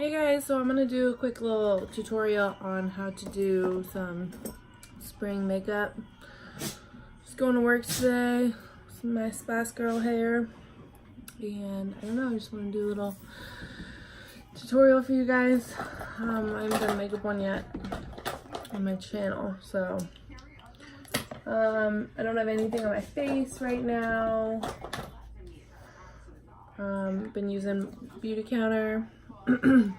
Hey guys, so I'm gonna do a quick little tutorial on how to do some spring makeup. Just going to work today with my Spice Girl hair, and I don't know, I just want to do a little tutorial for you guys. I haven't done a makeup one yet on my channel, so I don't have anything on my face right now. Been using Beauty Counter, the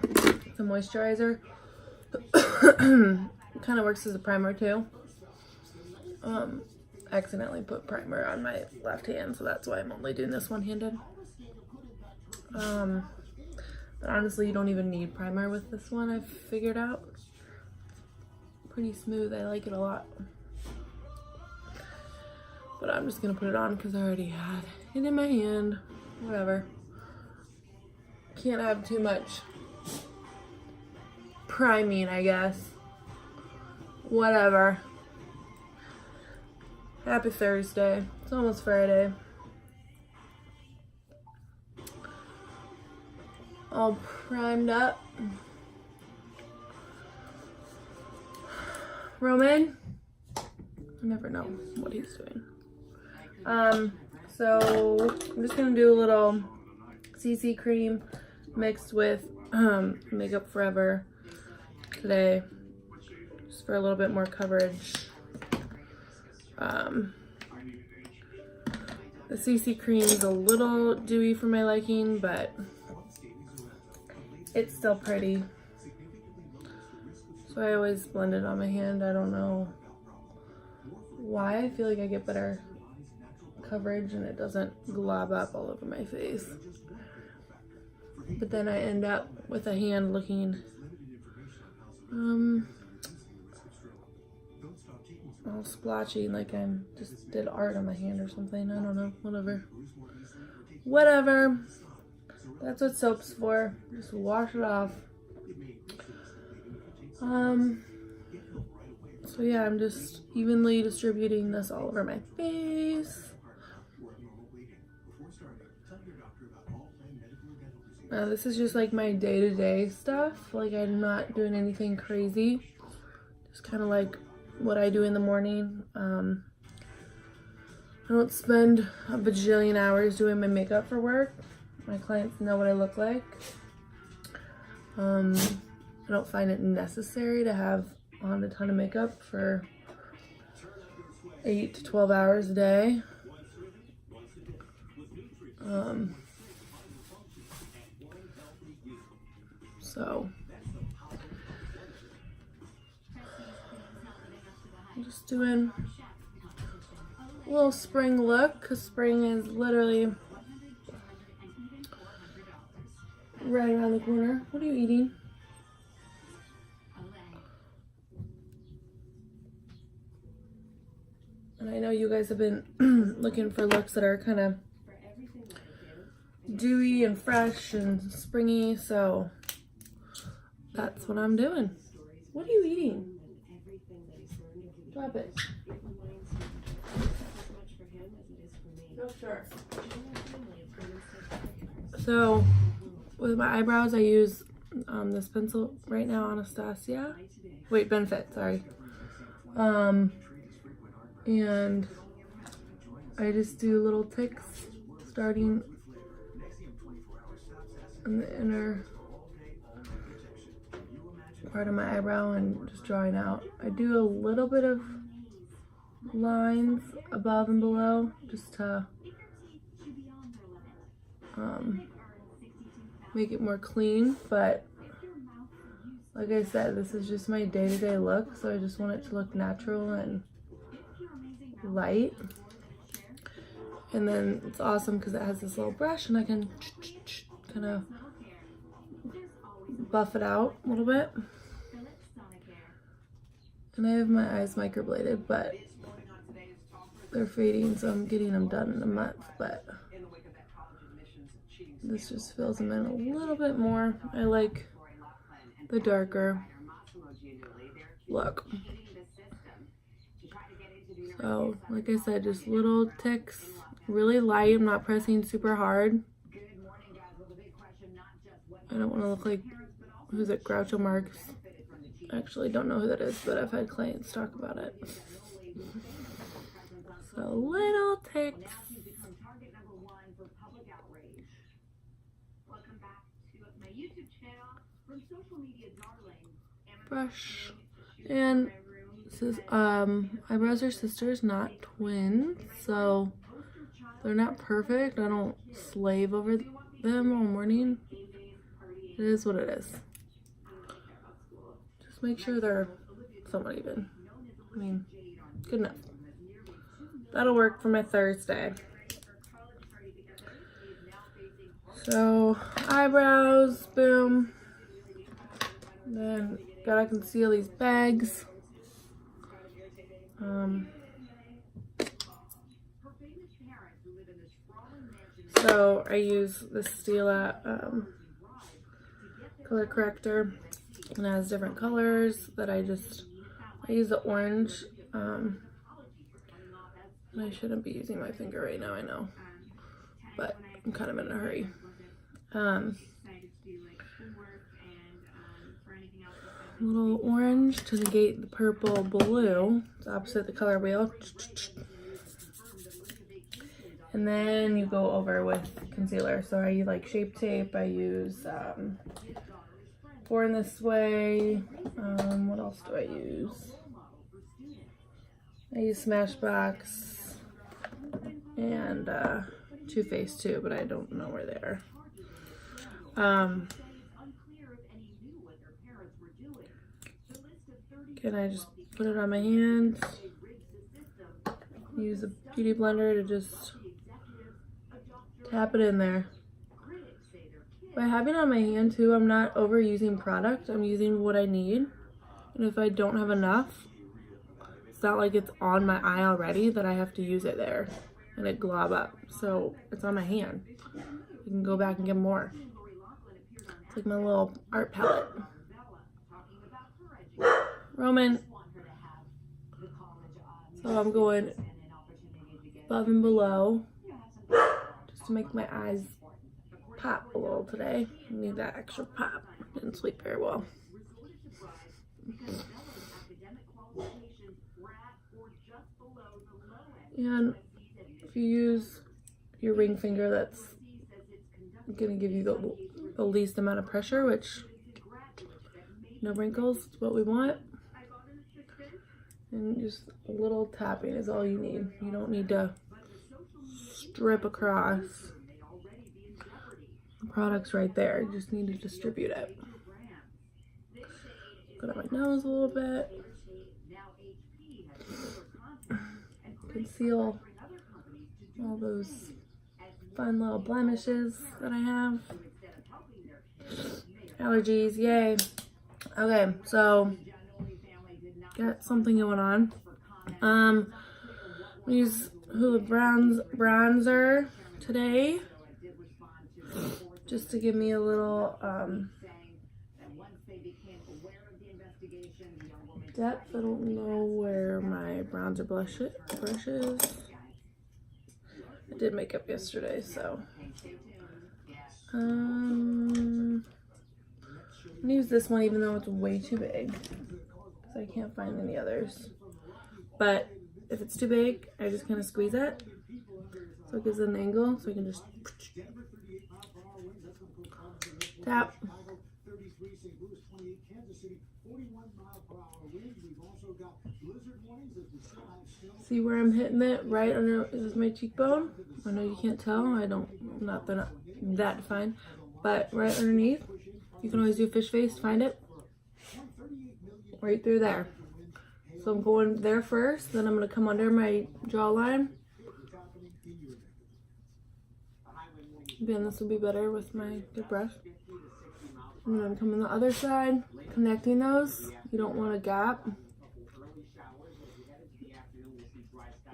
moisturizer. Kind of works as a primer too. Accidentally put primer on my left hand, so that's why I'm only doing this one-handed. But honestly, you don't even need primer with this one, I've figured out. Pretty smooth, I like it a lot. But I'm just gonna put it on because I already had it in my hand. Whatever. Can't have too much priming, I guess. Whatever. Happy Thursday. It's almost Friday. All primed up. Roman? I never know what he's doing. So I'm just gonna do a little CC cream mixed with Makeup Forever today, just for a little bit more coverage. The CC cream is a little dewy for my liking, but it's still pretty. So I always blend it on my hand. I don't know why. I feel like I get better coverage and it doesn't glob up all over my face. But then I end up with a hand looking all splotchy, like I just did art on my hand or something. I don't know. Whatever. That's what soap's for. Just wash it off. So yeah, I'm just evenly distributing this all over my face. Now this is just like my day-to-day stuff. Like, I'm not doing anything crazy. Just kind of like what I do in the morning. I don't spend a bajillion hours doing my makeup for work. My clients know what I look like. I don't find it necessary to have on a ton of makeup for 8 to 12 hours a day. So I'm just doing a little spring look, because spring is literally right around the corner. What are you eating? And I know you guys have been looking for looks that are kind of dewy and fresh and springy, so that's what I'm doing. What are you eating? Drop it. Oh, sure. So with my eyebrows, I use this pencil right now, Anastasia. Wait, Benefit, sorry. And I just do little ticks starting in the inner part of my eyebrow and just drawing out. I do a little bit of lines above and below just to make it more clean, but like I said, this is just my day-to-day look, so I just want it to look natural and light. And then it's awesome because it has this little brush and I can kind of buff it out a little bit. And I have my eyes microbladed, but they're fading, so I'm getting them done in a month. But this just fills them in a little bit more. I like the darker look. So, like I said, just little ticks, really light. I'm not pressing super hard. I don't want to look like who's it, Groucho Marx. I actually don't know who that is, but I've had clients talk about it. So little ticks. Brush. And this is eyebrows are sisters, not twins, so they're not perfect. I don't slave over them all morning. It is what it is. Just make sure they're somewhat even. I mean, good enough. That'll work for my Thursday. So eyebrows, boom. Then gotta conceal these bags. So I use the Stila color corrector, and it has different colors that I use the orange. I shouldn't be using my finger right now, I know, but I'm kind of in a hurry. Little orange to negate the purple blue. It's opposite the color wheel. And then you go over with concealer. So I use like Shape Tape. I use Born This Way. What else do I use? I use Smashbox and Too Faced too, but I don't know where they are. Can I just put it on my hands? Use a beauty blender to just tap it in there. By having it on my hand too, I'm not overusing product. I'm using what I need. And if I don't have enough, it's not like it's on my eye already that I have to use it there and it glob up. So it's on my hand. You can go back and get more. It's like my little art palette. Roman. So I'm going above and below just to make my eyes pop a little today. I need that extra pop. Didn't sleep very well. And if you use your ring finger, that's gonna give you the least amount of pressure, which no wrinkles is what we want. And just a little tapping is all you need. You don't need to strip across. The product's right there. You just need to distribute it. Go down my nose a little bit. Conceal all those fun little blemishes that I have. Allergies, yay. Okay, so got something going on. I use Hoola bronzer today just to give me a little depth. I don't know where my bronzer brush is. I did makeup yesterday, so I'm gonna use this one even though it's way too big because I can't find any others. But if it's too big, I just kind of squeeze it so it gives it an angle, so I can just tap. See where I'm hitting it? Right under, is this my cheekbone? I know you can't tell. They're not that defined, but right underneath. You can always do fish face, find it right through there. So I'm going there first, then I'm going to come under my jawline. Again, this will be better with my good brush. And then I'm coming the other side, connecting those. You don't want a gap.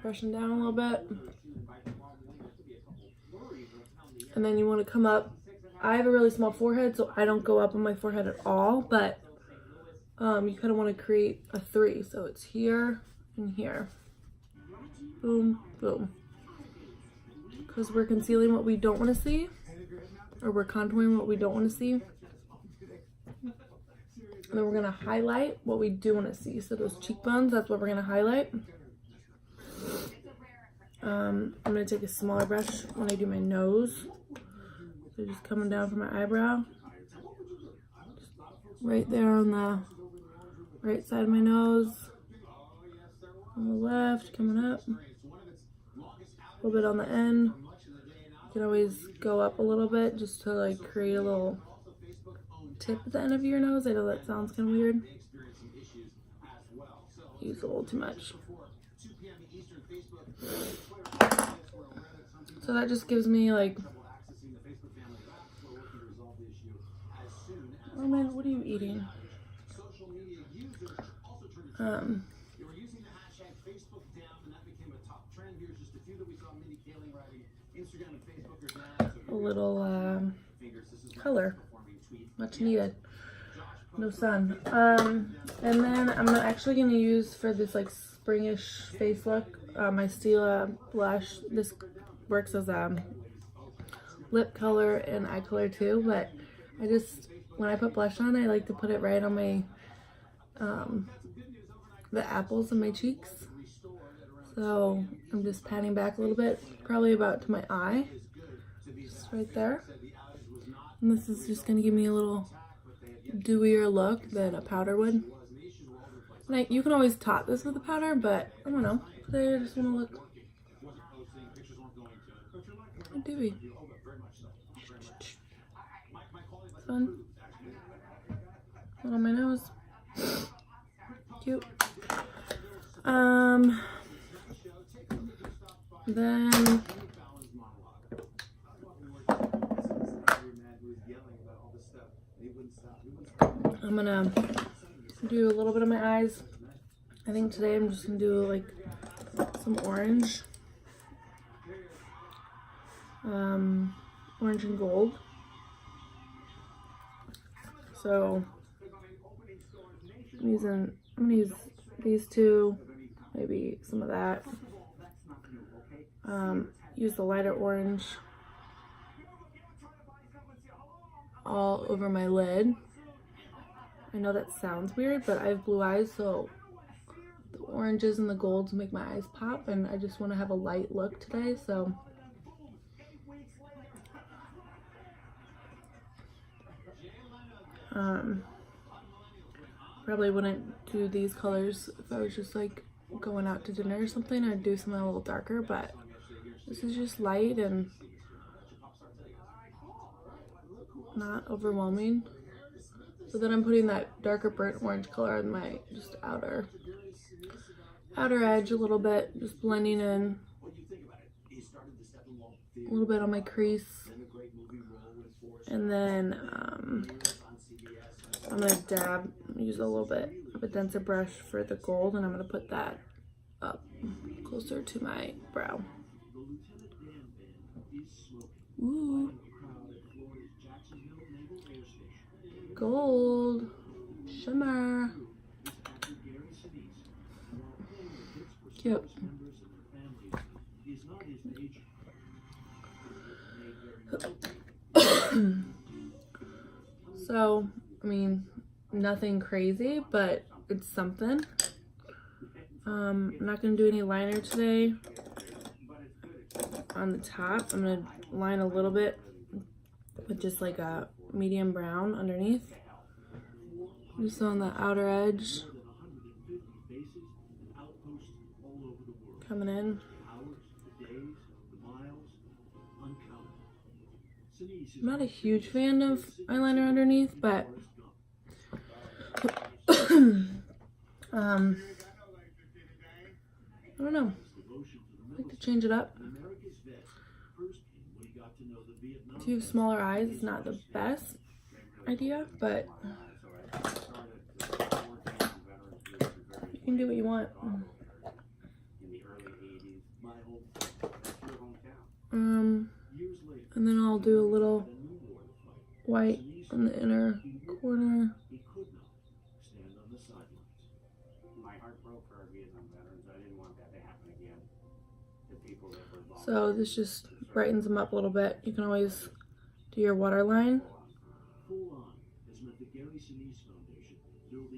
Brushing down a little bit. And then you want to come up. I have a really small forehead, so I don't go up on my forehead at all, but you kind of want to create a 3. So it's here and here. Boom, boom. Because we're concealing what we don't want to see, or we're contouring what we don't want to see. And then we're gonna highlight what we do want to see. So those cheekbones, that's what we're gonna highlight. I'm gonna take a smaller brush when I do my nose. So just coming down from my eyebrow. Right there on the right side of my nose. On the left, coming up. A little bit on the end. You can always go up a little bit just to like create a little tip at the end of your nose. I know that sounds kind of weird. Use a little too much. So that just gives me like, oh man, what are you eating? A little color, much needed. No sun. And then I'm actually gonna use for this like springish face look my Stila blush. This works as a lip color and eye color too, but I just, when I put blush on, I like to put it right on my the apples of my cheeks. So I'm just patting back a little bit, probably about to my eye, just right there. And this is just gonna give me a little dewier look than a powder would. Like, you can always top this with a powder, but I don't know. Today I just want to look dewy. Fun. One on my nose. Cute. Then I'm gonna do a little bit of my eyes. I think today I'm just gonna do like some orange. Orange and gold. So I'm gonna use these two, maybe some of that. Use the lighter orange all over my lid. I know that sounds weird, but I have blue eyes, so the oranges and the golds make my eyes pop, and I just want to have a light look today, so probably wouldn't do these colors if I was just like going out to dinner or something. I'd do something a little darker, but this is just light and not overwhelming. So then I'm putting that darker burnt orange color on my just outer edge a little bit, just blending in a little bit on my crease. And then I'm gonna use a little bit of a denser brush for the gold, and I'm gonna put that up closer to my brow. Ooh. Gold shimmer. Cute. So, I mean, nothing crazy, but it's something. I'm not gonna do any liner today on the top. I'm gonna line a little bit with just like a medium brown underneath, just on the outer edge, coming in. I'm not a huge fan of eyeliner underneath, but I don't know, I like to change it up. If you have smaller eyes, it's not the best idea, but you can do what you want. And then I'll do a little white on the inner corner. So this just brightens them up a little bit. You can always do your waterline.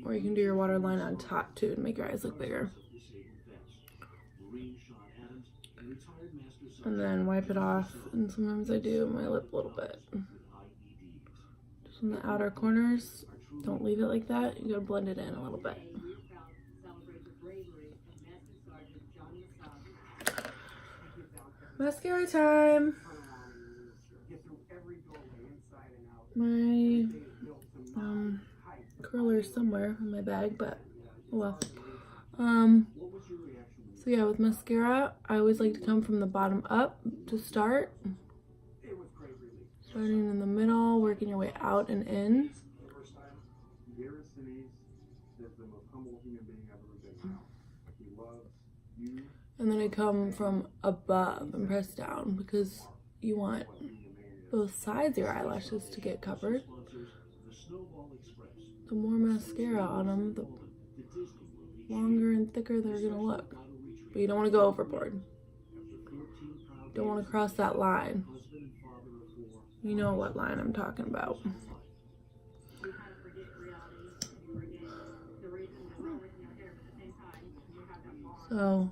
Or you can do your waterline on top too to make your eyes look bigger. And then wipe it off, and sometimes I do my lip a little bit. Just in the outer corners. Don't leave it like that. You gotta blend it in a little bit. Mascara time. My curler is somewhere in my bag, but oh well. So yeah, with mascara, I always like to come from the bottom up to start. Starting in the middle, working your way out and in. And then I come from above and press down because you want both sides of your eyelashes to get covered. The more mascara on them, the longer and thicker they're gonna look. But you don't want to go overboard. You don't want to cross that line. You know what line I'm talking about. So,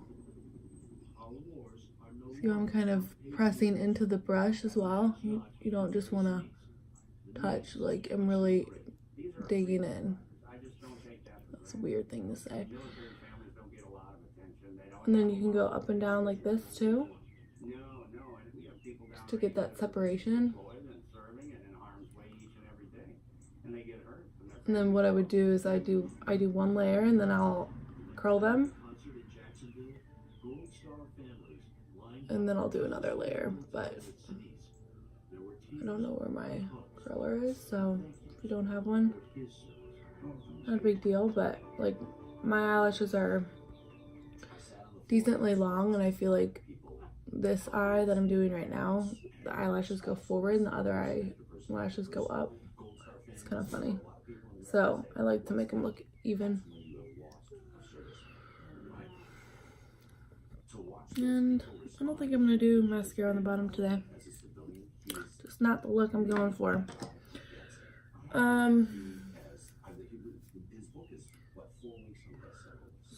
see how I'm kind of pressing into the brush as well? You don't just want to touch, like I'm really digging in. That's a weird thing to say. And then you can go up and down like this too, just to get that separation. And then what I would do is I do one layer and then I'll curl them. And then I'll do another layer, but I don't know where my curler is, so if you don't have one, not a big deal. But like my eyelashes are decently long, and I feel like this eye that I'm doing right now, the eyelashes go forward and the other eyelashes go up. It's kind of funny. So I like to make them look even. And I don't think I'm going to do mascara on the bottom today. Just not the look I'm going for.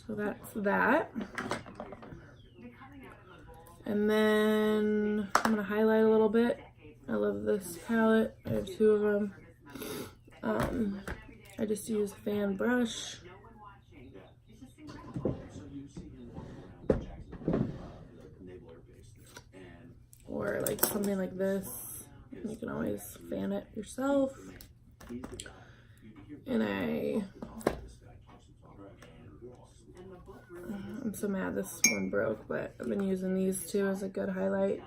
So that's that. And then I'm going to highlight a little bit. I love this palette. I have two of them. I just use a fan brush. Or like something like this. You can always fan it yourself. And I'm so mad this one broke, but I've been using these two as a good highlight.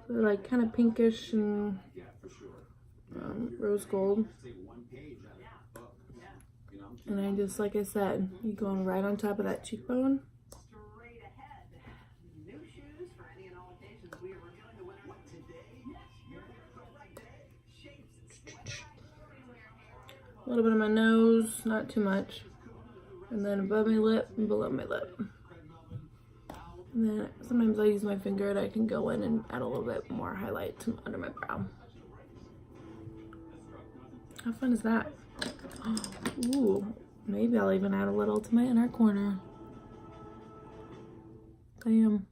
They're like kind of pinkish and rose gold. And I just, like I said, you go right on top of that cheekbone. A little bit of my nose, not too much. And then above my lip and below my lip. And then sometimes I use my finger and I can go in and add a little bit more highlight to under my brow. How fun is that? Ooh, maybe I'll even add a little to my inner corner. Bam.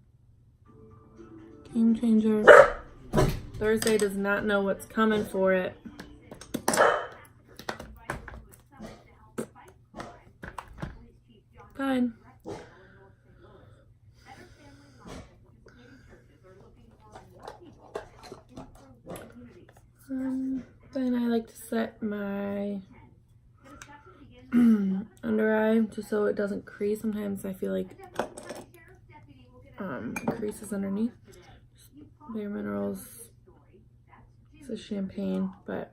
Game changer. Thursday does not know what's coming for it. Fine. Then I like to set my under eye just so it doesn't crease. Sometimes I feel like it creases underneath. Bare Minerals. It's a champagne, but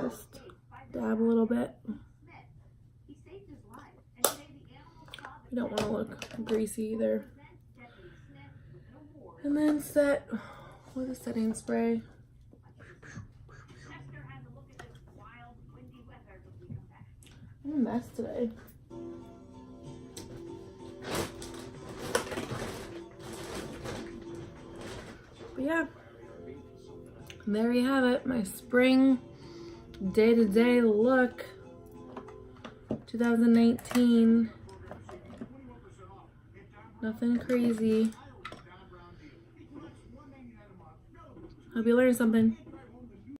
just dab a little bit. You don't want to look greasy either. And then set with a setting spray. I'm a mess today. But yeah, and there you have it, my spring day-to-day look. 2019. Nothing crazy. Hope you learned something.